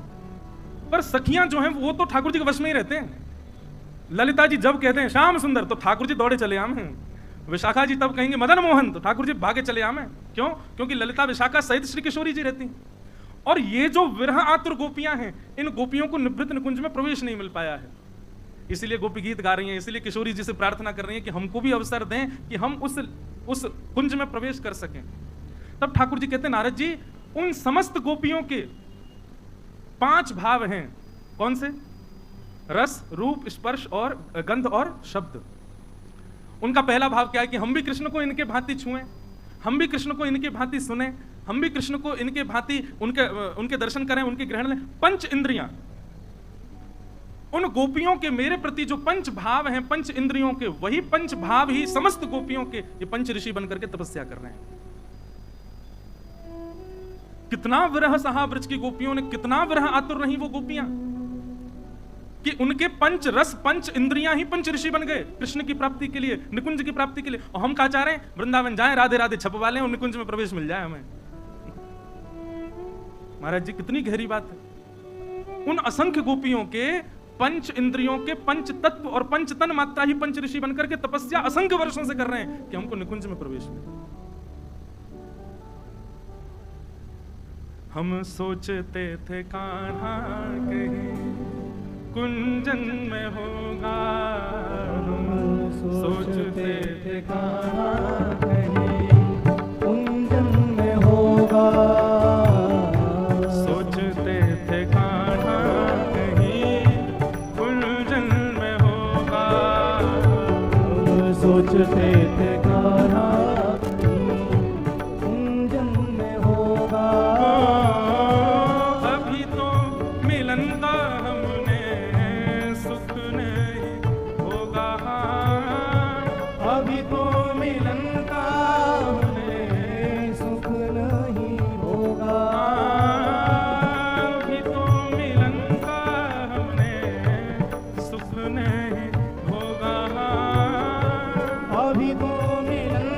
Speaker 1: पर सखियां जो हैं वो तो ठाकुर जी के वश में ही रहते हैं। ललिता जी जब कहते हैं श्याम सुंदर तो ठाकुर जी दौड़े चले आम हैं, विशाखा जी तब कहेंगे मदन मोहन तो ठाकुर जी भागे चले आम हैं। क्यों? क्योंकि ललिता विशाखा सहित श्री किशोरी जी रहती हैं। और ये जो विरह आतुर गोपियां हैं, इन गोपियों को निवृत्त निकुंज में प्रवेश नहीं मिल पाया है, इसीलिए गोपी गीत गा रही हैं, इसीलिए किशोरी जी से प्रार्थना कर रही हैं कि हमको भी अवसर दें कि हम उस कुंज में प्रवेश कर सकें। तब ठाकुर जी कहते हैं नारद जी उन समस्त गोपियों के 5 भाव हैं। कौन से? रस, रूप, स्पर्श और गंध और शब्द। उनका पहला भाव क्या है कि हम भी कृष्ण को इनके भांति छुएं, हम भी कृष्ण को इनके भांति सुने, हम भी कृष्ण को इनके भांति उनके दर्शन करें, उनके ग्रहण लें। 5 इंद्रियां, उन गोपियों के मेरे प्रति जो 5 भाव हैं, 5 इंद्रियों के, वही 5 भाव ही समस्त गोपियों के ये 5 ऋषि बनकर के तपस्या कर रहे हैं। कितना विरह सहा ब्रज की गोपियों ने, कितना विरह आतुर रही वो गोपियां कि उनके 5 रस, 5 इंद्रियां ही 5 ऋषि बन गए कृष्ण की प्राप्ति के लिए, निकुंज की प्राप्ति के लिए। और हम क्या चाह रहे हैं? वृंदावन जाएं, राधे राधे छपवा लें और निकुंज में प्रवेश मिल जाए हमें। महाराज जी, कितनी गहरी बात है। उन असंख्य गोपियों के 5 इंद्रियों के 5 तत्व और 5 तन मात्रा ही 5 ऋषि बनकर के तपस्या असंख्य वर्षों से कर रहे हैं कि हमको निकुंज में प्रवेश मिले। हम सोचते थे कान्हा कहीं कुंजन में होगा, हम सोचते थे
Speaker 2: कान्हा कहीं कुंजन में होगा,
Speaker 1: सोचते थे कान्हा कहीं कुंजन में होगा,
Speaker 2: हम सोचते थे कान्हा कहीं कुंजन में होगा।
Speaker 1: अभी तो मिलन का हमने सुख नहीं होगा,
Speaker 2: अभी तो मिलन का हमें सुख नहीं होगा,
Speaker 1: अभी तो मिलन का हमने सुख नहीं होगा,
Speaker 2: अभी तो मिलन